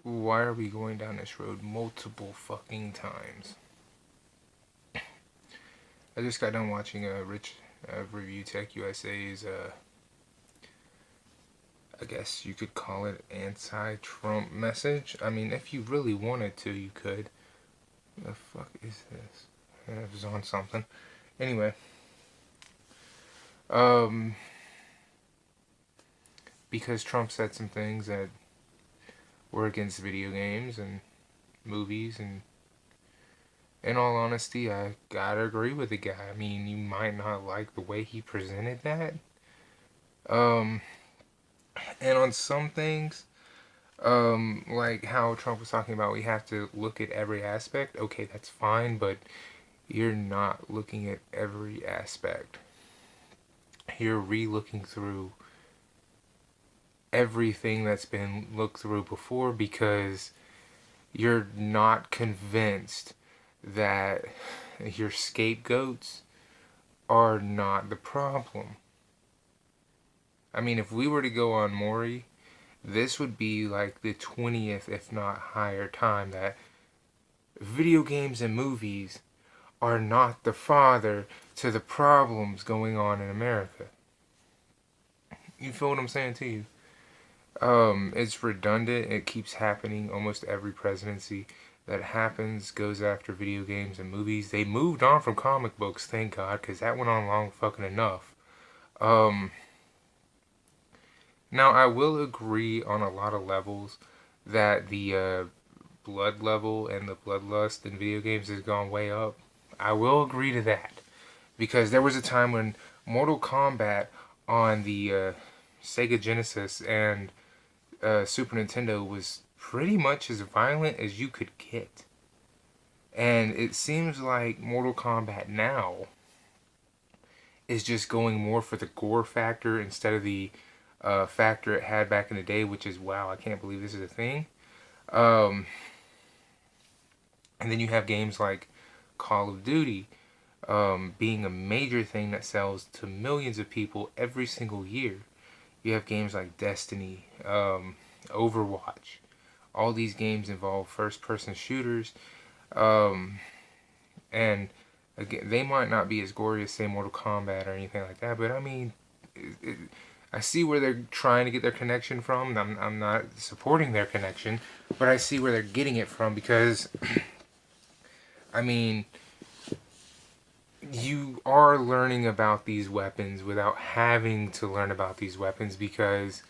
why are we going down this road multiple fucking times? I just got done watching Rich Review Tech USA's, I guess you could call it anti-Trump message. I mean, if you really wanted to, you could. The fuck is this? It was on something. Anyway, um, because Trump said some things that were against video games and movies, and in all honesty, I gotta agree with the guy. I mean, you might not like the way he presented that. Um, and on some things, like how Trump was talking about, we have to look at every aspect. Okay, that's fine, but you're not looking at every aspect. You're re-looking through everything that's been looked through before because you're not convinced that your scapegoats are not the problem. I mean, if we were to go on Maury, this would be like the 20th, if not higher, time that video games and movies are not the father to the problems going on in America. You feel what I'm saying to you? It's redundant. It keeps happening. Almost every presidency that happens goes after video games and movies. They moved on from comic books, thank God, because that went on long fucking enough. Um, Now, I will agree on a lot of levels that the blood level and the bloodlust in video games has gone way up. I will agree to that because there was a time when Mortal Kombat on the Sega Genesis and Super Nintendo was pretty much as violent as you could get. And it seems like Mortal Kombat now is just going more for the gore factor instead of the factor it had back in the day, which is, wow, I can't believe this is a thing. Um, and then you have games like Call of Duty being a major thing that sells to millions of people every single year. You have games like Destiny, Overwatch. All these games involve first-person shooters, um, and again, they might not be as gory as say Mortal Kombat or anything like that. But I mean, I see where they're trying to get their connection from. I'm not supporting their connection, but I see where they're getting it from because, I mean, you are learning about these weapons without having to learn about these weapons because,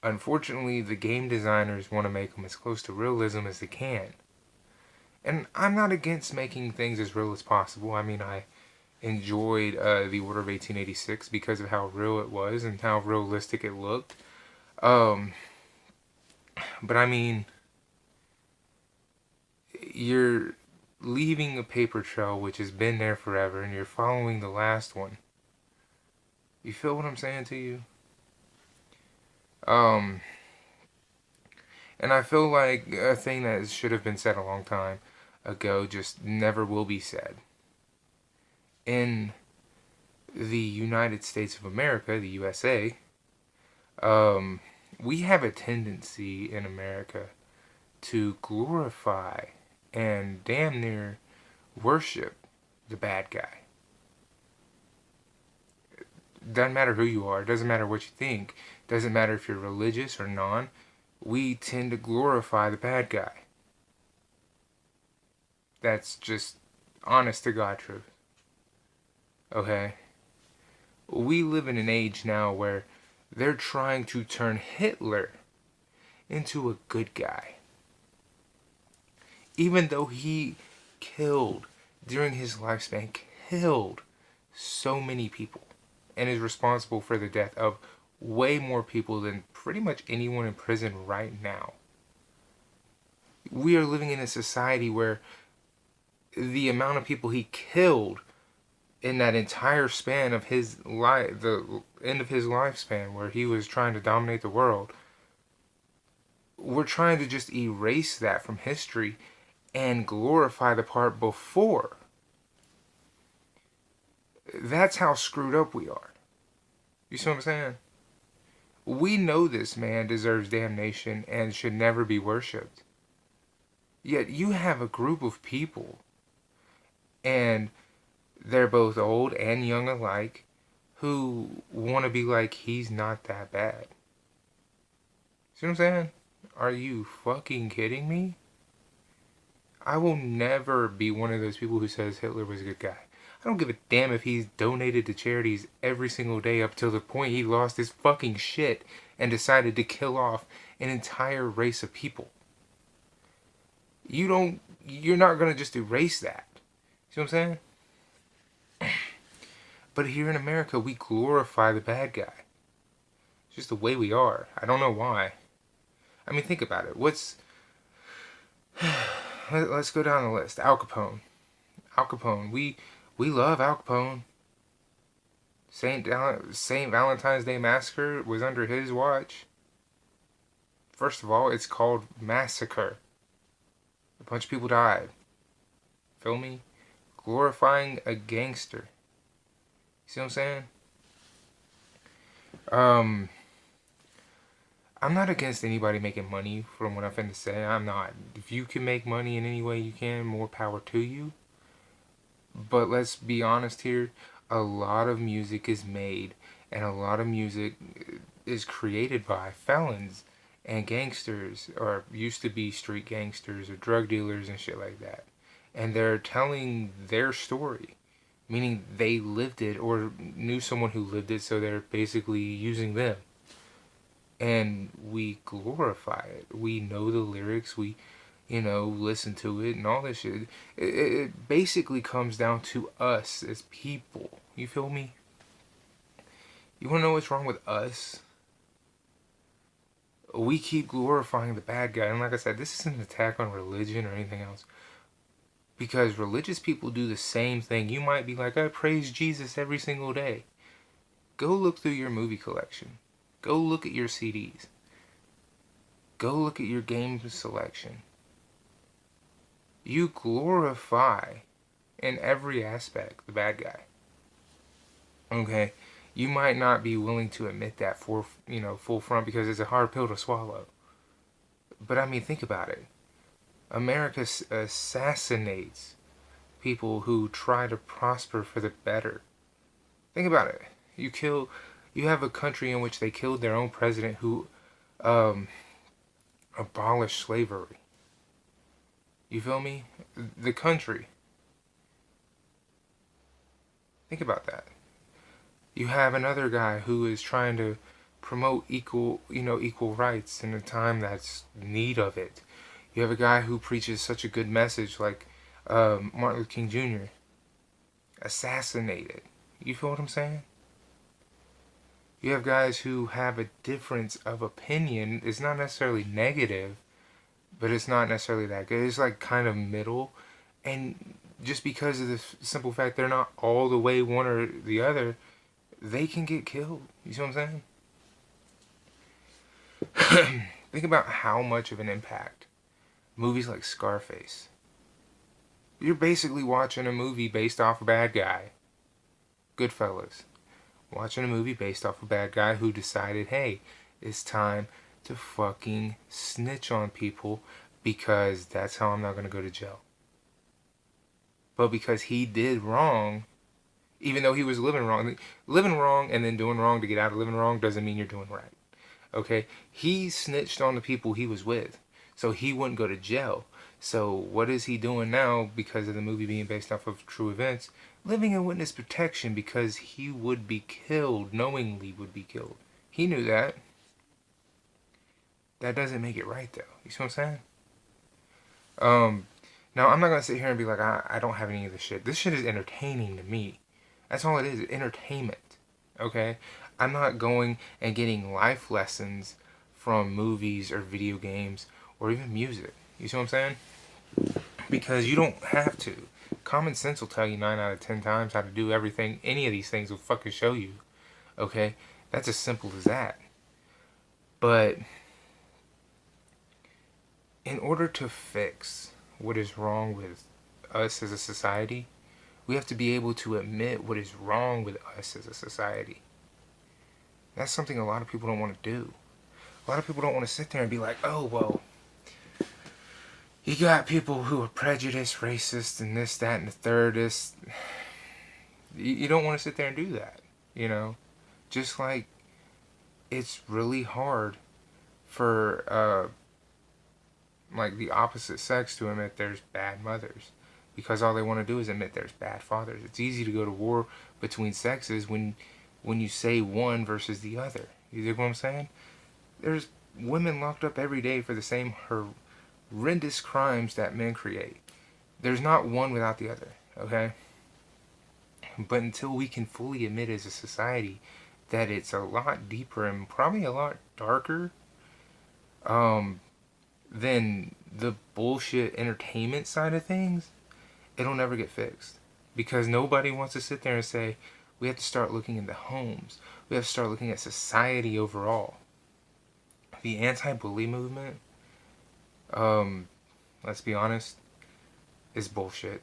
unfortunately, the game designers want to make them as close to realism as they can. And I'm not against making things as real as possible. I mean, I enjoyed the Order of 1886 because of how real it was and how realistic it looked. Um, but I mean, you're leaving a paper trail which has been there forever and you're following the last one. You feel what I'm saying to you? Um, and I feel like a thing that should have been said a long time ago just never will be said. In the United States of America, the USA, um, we have a tendency in America to glorify and damn near worship the bad guy. Doesn't matter who you are, doesn't matter what you think, doesn't matter if you're religious or non, we tend to glorify the bad guy. That's just honest to God truth. Okay? We live in an age now where they're trying to turn Hitler into a good guy. Even though he killed, during his lifespan, killed so many people and is responsible for the death of way more people than pretty much anyone in prison right now. We are living in a society where the amount of people he killed in that entire span of his life, the end of his lifespan, where he was trying to dominate the world, we're trying to just erase that from history and glorify the part before. That's how screwed up we are. You see what I'm saying? We know this man deserves damnation and should never be worshipped. Yet you have a group of people, and they're both old and young alike, who want to be like, he's not that bad. See what I'm saying? Are you fucking kidding me? I will never be one of those people who says Hitler was a good guy. I don't give a damn if he's donated to charities every single day up till the point he lost his fucking shit and decided to kill off an entire race of people. You're not gonna just erase that. See what I'm saying? But here in America, we glorify the bad guy. It's just the way we are. I don't know why. I mean, think about it. Let's go down the list. Al Capone. Al Capone. We love Al Capone. Saint Valentine's Day Massacre was under his watch. First of all, it's called massacre. A bunch of people died. Feel me? Glorifying a gangster. See what I'm saying? I'm not against anybody making money from what I'm finna say. I'm not. If you can make money in any way you can, more power to you. But let's be honest here. A lot of music is made, and a lot of music is created by felons and gangsters, or used to be street gangsters or drug dealers and shit like that. And they're telling their story, meaning they lived it or knew someone who lived it, so they're basically using them. And we glorify it. We know the lyrics. We, listen to it and all this shit. It basically comes down to us as people. You feel me? You want to know what's wrong with us? We keep glorifying the bad guy. And like I said, this isn't an attack on religion or anything else. Because religious people do the same thing. You might be like, I praise Jesus every single day. Go look through your movie collection. Go look at your CDs. Go look at your game selection. You glorify in every aspect the bad guy. Okay? You might not be willing to admit that for, full front because it's a hard pill to swallow. But I mean, think about it. America assassinates people who try to prosper for the better. Think about it. You have a country in which they killed their own president who abolished slavery. You feel me? The country. Think about that. You have another guy who is trying to promote equal rights in a time that's need of it. You have a guy who preaches such a good message like Martin Luther King Jr. assassinated. You feel what I'm saying? You have guys who have a difference of opinion. It's not necessarily negative, but it's not necessarily that good. It's like kind of middle. And just because of the simple fact they're not all the way one or the other, they can get killed. You see what I'm saying? Think about how much of an impact movies like Scarface. You're basically watching a movie based off a bad guy. Goodfellas. Watching a movie based off a bad guy who decided, hey, it's time to fucking snitch on people because that's how I'm not going to go to jail. But because he did wrong, even though he was living wrong and then doing wrong to get out of living wrong doesn't mean you're doing right. Okay? He snitched on the people he was with, so he wouldn't go to jail. So what is he doing now because of the movie being based off of true events? Living in witness protection because he would be killed, knowingly would be killed. He knew that. That doesn't make it right though. You see what I'm saying? Now I'm not gonna sit here and be like, I don't have any of this shit. This shit is entertaining to me. That's all it is, entertainment. Okay? I'm not going and getting life lessons from movies or video games or even music. You see what I'm saying? Because you don't have to. Common sense will tell you 9 out of 10 times how to do everything. Any of these things will fucking show you. Okay? That's as simple as that. But in order to fix what is wrong with us as a society, we have to be able to admit what is wrong with us as a society. That's something a lot of people don't want to do. A lot of people don't want to sit there and be like, oh, well, you got people who are prejudiced, racist, and this, that, and the third. You don't want to sit there and do that, you know? Just like it's really hard for, like, the opposite sex to admit there's bad mothers. Because all they want to do is admit there's bad fathers. It's easy to go to war between sexes when you say one versus the other. You dig what I'm saying? There's women locked up every day for the same horrendous crimes that men create. There's not one without the other, okay? But until we can fully admit as a society that it's a lot deeper and probably a lot darker um, than the bullshit entertainment side of things, it'll never get fixed. Because nobody wants to sit there and say, we have to start looking into homes. We have to start looking at society overall. The anti-bully movement, let's be honest, is bullshit.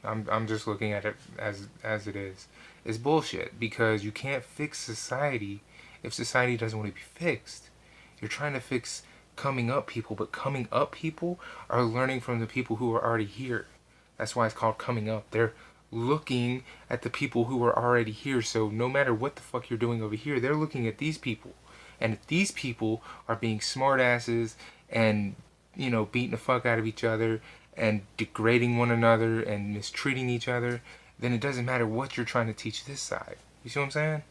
I'm just looking at it as it is. It's bullshit because you can't fix society if society doesn't want to be fixed. You're trying to fix coming up people, but coming up people are learning from the people who are already here. That's why it's called coming up. They're looking at the people who are already here. So no matter what the fuck you're doing over here, they're looking at these people. And if these people are being smartasses and, beating the fuck out of each other and degrading one another and mistreating each other, then it doesn't matter what you're trying to teach this side. You see what I'm saying?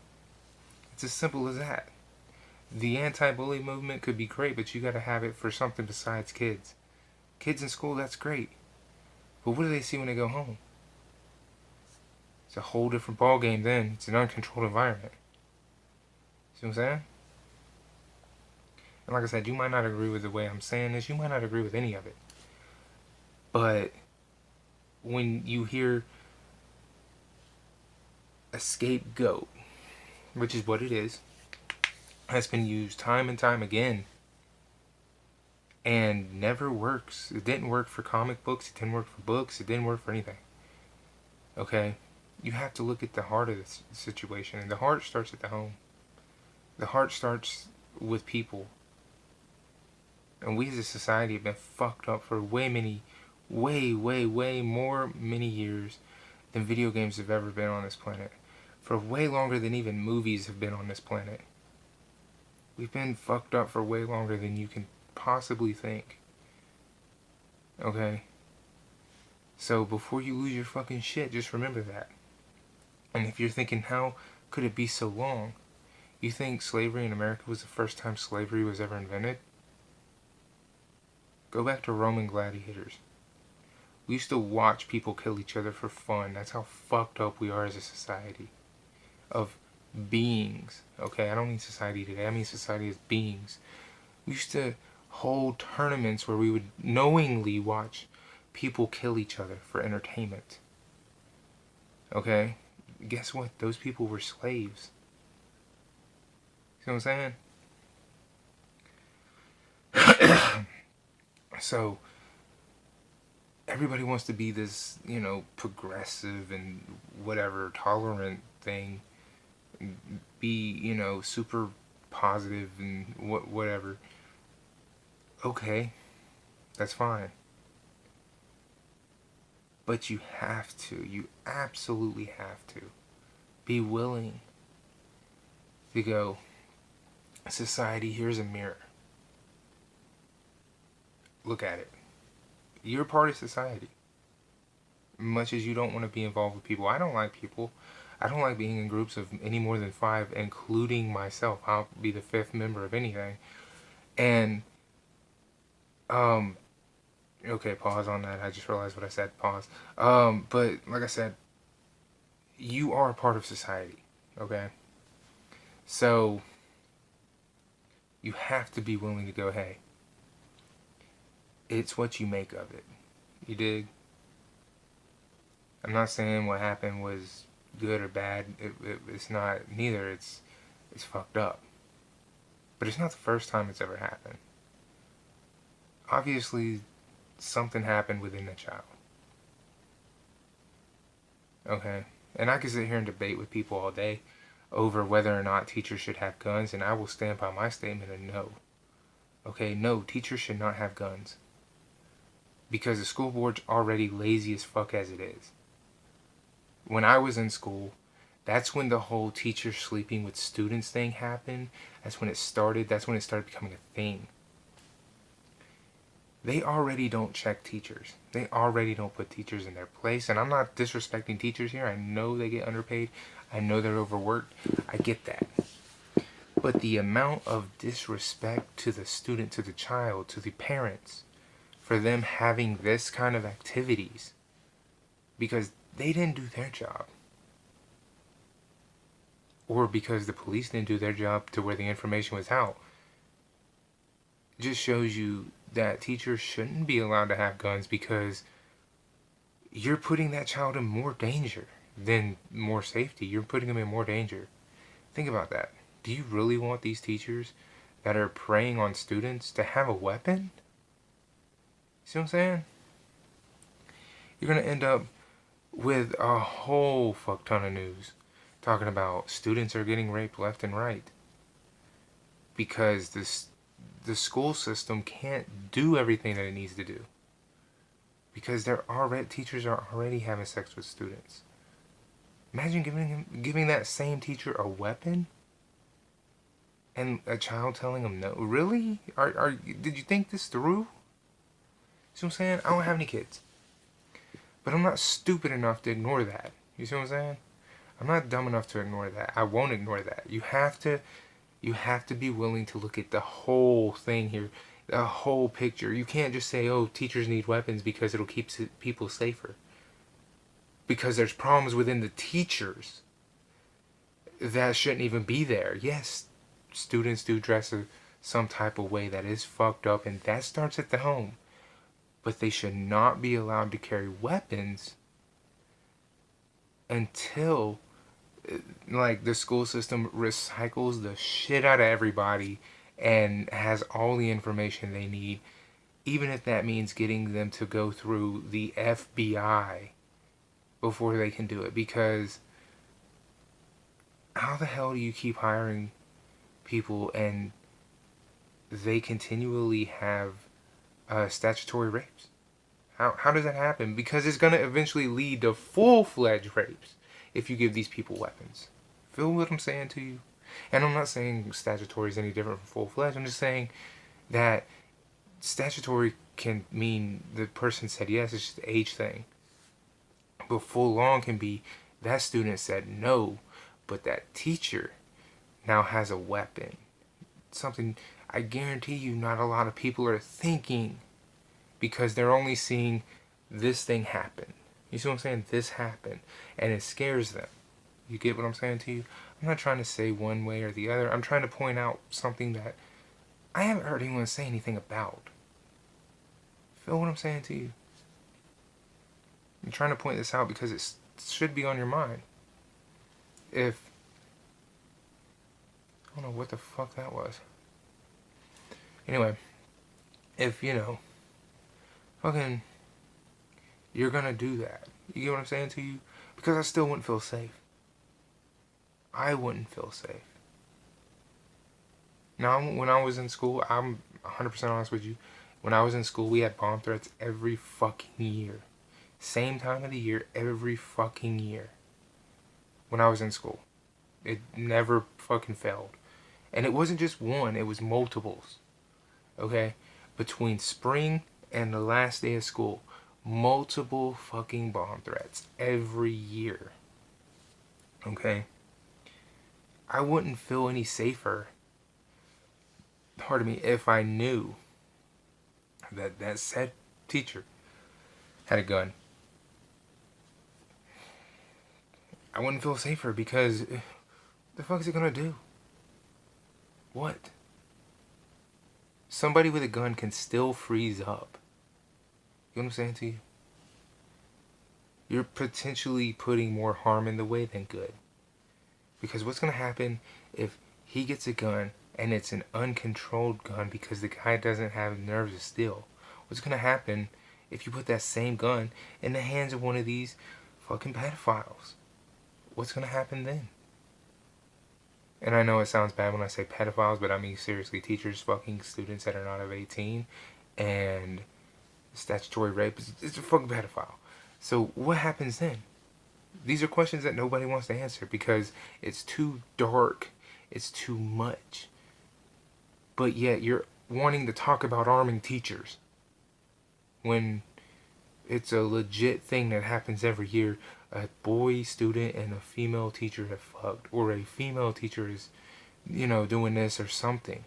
It's as simple as that. The anti-bully movement could be great, but you gotta have it for something besides kids. Kids in school, that's great. But what do they see when they go home? It's a whole different ballgame then. It's an uncontrolled environment. See what I'm saying? And like I said, you might not agree with the way I'm saying this. You might not agree with any of it. But when you hear a scapegoat, which is what it is, has been used time and time again and never works. It didn't work for comic books. It didn't work for books. It didn't work for anything. Okay? You have to look at the heart of the situation. And the heart starts at the home. The heart starts with people. And we as a society have been fucked up for way more many years than video games have ever been on this planet. For way longer than even movies have been on this planet. We've been fucked up for way longer than you can possibly think. Okay? So before you lose your fucking shit, just remember that. And if you're thinking, how could it be so long? You think slavery in America was the first time slavery was ever invented? Go back to Roman gladiators. We used to watch people kill each other for fun. That's how fucked up we are as a society. Of beings. Okay, I don't mean society today. I mean society as beings. We used to hold tournaments where we would knowingly watch people kill each other for entertainment. Okay? Guess what? Those people were slaves. See what I'm saying? So, everybody wants to be this, progressive and whatever, tolerant thing. Be, super positive and whatever. Okay, that's fine. But you absolutely have to be willing to go, society, here's a mirror. Look at it. You're part of society. Much as you don't want to be involved with people. I don't like people. I don't like being in groups of any more than 5, including myself. I'll be the 5th member of anything. And, okay, pause on that. I just realized what I said. Pause. But, like I said, you are a part of society. Okay? So, you have to be willing to go, hey, it's what you make of it. You dig? I'm not saying what happened was good or bad. It's not. Neither. It's fucked up. But it's not the first time it's ever happened. Obviously, something happened within the child. Okay? And I can sit here and debate with people all day over whether or not teachers should have guns, and I will stand by my statement of no. Okay, no, teachers should not have guns. Because the school board's already lazy as fuck as it is. When I was in school, that's when the whole teacher sleeping with students thing happened. That's when it started. That's when it started becoming a thing. They already don't check teachers. They already don't put teachers in their place. And I'm not disrespecting teachers here. I know they get underpaid. I know they're overworked. I get that. But the amount of disrespect to the student, to the child, to the parents, for them having this kind of activities, because they didn't do their job. Or because the police didn't do their job to where the information was out. It just shows you that teachers shouldn't be allowed to have guns, because you're putting that child in more danger than more safety. You're putting them in more danger. Think about that. Do you really want these teachers that are preying on students to have a weapon? See what I'm saying? You're going to end up with a whole fuck ton of news talking about students are getting raped left and right because the school system can't do everything that it needs to do, because teachers are already having sex with students. Imagine giving that same teacher a weapon and a child telling him no. Really? Did you think this through? See what I'm saying? I don't have any kids, but I'm not stupid enough to ignore that. You see what I'm saying? I'm not dumb enough to ignore that. I won't ignore that. You have to be willing to look at the whole thing here, the whole picture. You can't just say, oh, teachers need weapons because it'll keep people safer. Because there's problems within the teachers that shouldn't even be there. Yes, students do dress some type of way that is fucked up, and that starts at the home. But they should not be allowed to carry weapons until like the school system recycles the shit out of everybody and has all the information they need, even if that means getting them to go through the FBI before they can do it. Because how the hell do you keep hiring people and they continually have statutory rapes? How does that happen? Because it's going to eventually lead to full-fledged rapes if you give these people weapons. Feel what I'm saying to you? And I'm not saying statutory is any different from full-fledged. I'm just saying that statutory can mean the person said yes, it's just an age thing. But full-on can be that student said no, but that teacher now has a weapon. Something I guarantee you not a lot of people are thinking, because they're only seeing this thing happen. You see what I'm saying? This happened. And it scares them. You get what I'm saying to you? I'm not trying to say one way or the other. I'm trying to point out something that I haven't heard anyone say anything about. Feel what I'm saying to you? I'm trying to point this out because it should be on your mind. I don't know what the fuck that was. Anyway, if, fucking, you're gonna do that. You get what I'm saying to you? Because I still wouldn't feel safe. I wouldn't feel safe. Now, when I was in school, I'm 100% honest with you. When I was in school, we had bomb threats every fucking year. Same time of the year, every fucking year. When I was in school. It never fucking failed. And it wasn't just one, it was multiples. Okay? Between spring and the last day of school, multiple fucking bomb threats every year. Okay? I wouldn't feel any safer, pardon me, if I knew that said teacher had a gun. I wouldn't feel safer, because the fuck is it gonna do? What? Somebody with a gun can still freeze up. You know what I'm saying to you? You're potentially putting more harm in the way than good. Because what's going to happen if he gets a gun and it's an uncontrolled gun because the guy doesn't have nerves of steel? What's going to happen if you put that same gun in the hands of one of these fucking pedophiles? What's going to happen then? And I know it sounds bad when I say pedophiles, but I mean seriously, teachers fucking students that are not of 18, and statutory rape is a fucking pedophile. So what happens then? These are questions that nobody wants to answer because it's too dark, it's too much. But yet you're wanting to talk about arming teachers when it's a legit thing that happens every year. A boy student and a female teacher have fucked, or a female teacher is, doing this or something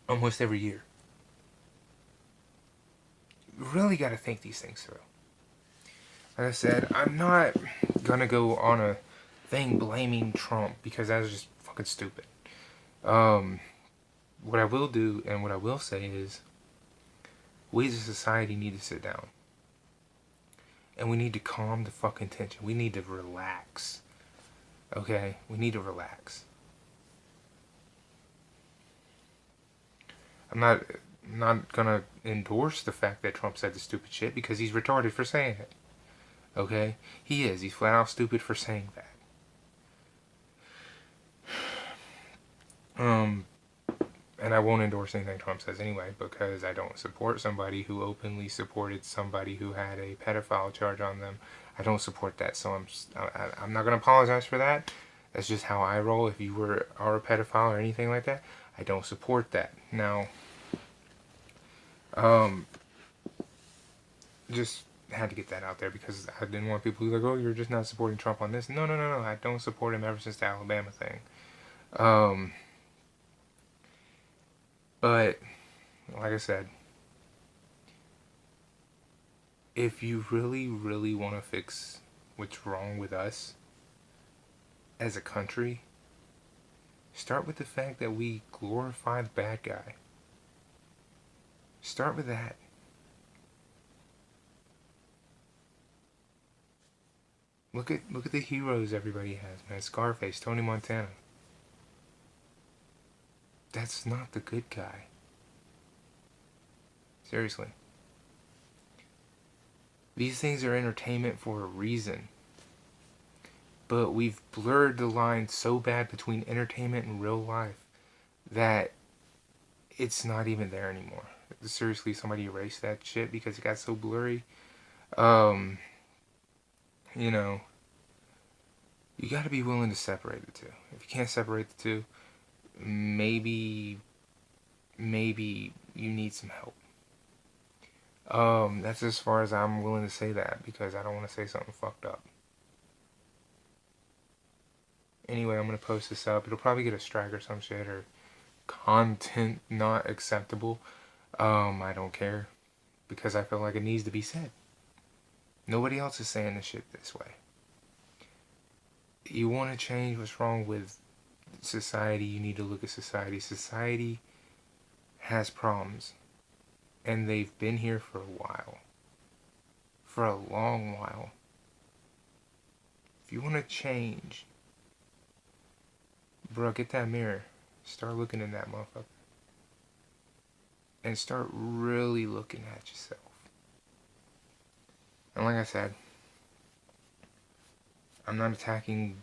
almost every year. You really got to think these things through. Like I said, I'm not gonna go on a thing blaming Trump because that's just fucking stupid. Um, what I will do and what I will say is, we as a society need to sit down and we need to calm the fucking tension. We need to relax. Okay, we need to relax. I'm not gonna endorse the fact that Trump said the stupid shit because he's retarded for saying it. Okay, he is. He's flat out stupid for saying that. Um, and I won't endorse anything Trump says anyway because I don't support somebody who openly supported somebody who had a pedophile charge on them. I don't support that, so I'm not gonna apologize for that. That's just how I roll. If you are a pedophile or anything like that, I don't support that. Now, um, just had to get that out there because I didn't want people to be like, oh, you're just not supporting Trump on this. No, no, no, no. I don't support him ever since the Alabama thing. Um, but like I said, if you really, really want to fix what's wrong with us as a country, start with the fact that we glorify the bad guy. Start with that. Look at the heroes everybody has, man. Scarface, Tony Montana. That's not the good guy. Seriously. These things are entertainment for a reason. But we've blurred the line so bad between entertainment and real life that it's not even there anymore. Seriously, somebody erased that shit because it got so blurry. Um, you know, you got to be willing to separate the two. If you can't separate the two, maybe you need some help. That's as far as I'm willing to say that because I don't want to say something fucked up. Anyway, I'm gonna post this up. It'll probably get a strike or some shit or content not acceptable. I don't care because I feel like it needs to be said. Nobody else is saying this shit this way. You want to change what's wrong with society, you need to look at society. Society has problems, and they've been here for a while. For a long while. If you want to change, bro, get that mirror. Start looking in that motherfucker. And start really looking at yourself. And like I said, I'm not attacking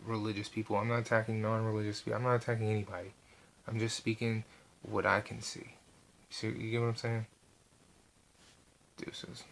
religious people. I'm not attacking non-religious people. I'm not attacking anybody. I'm just speaking what I can see. So you get what I'm saying? Deuces.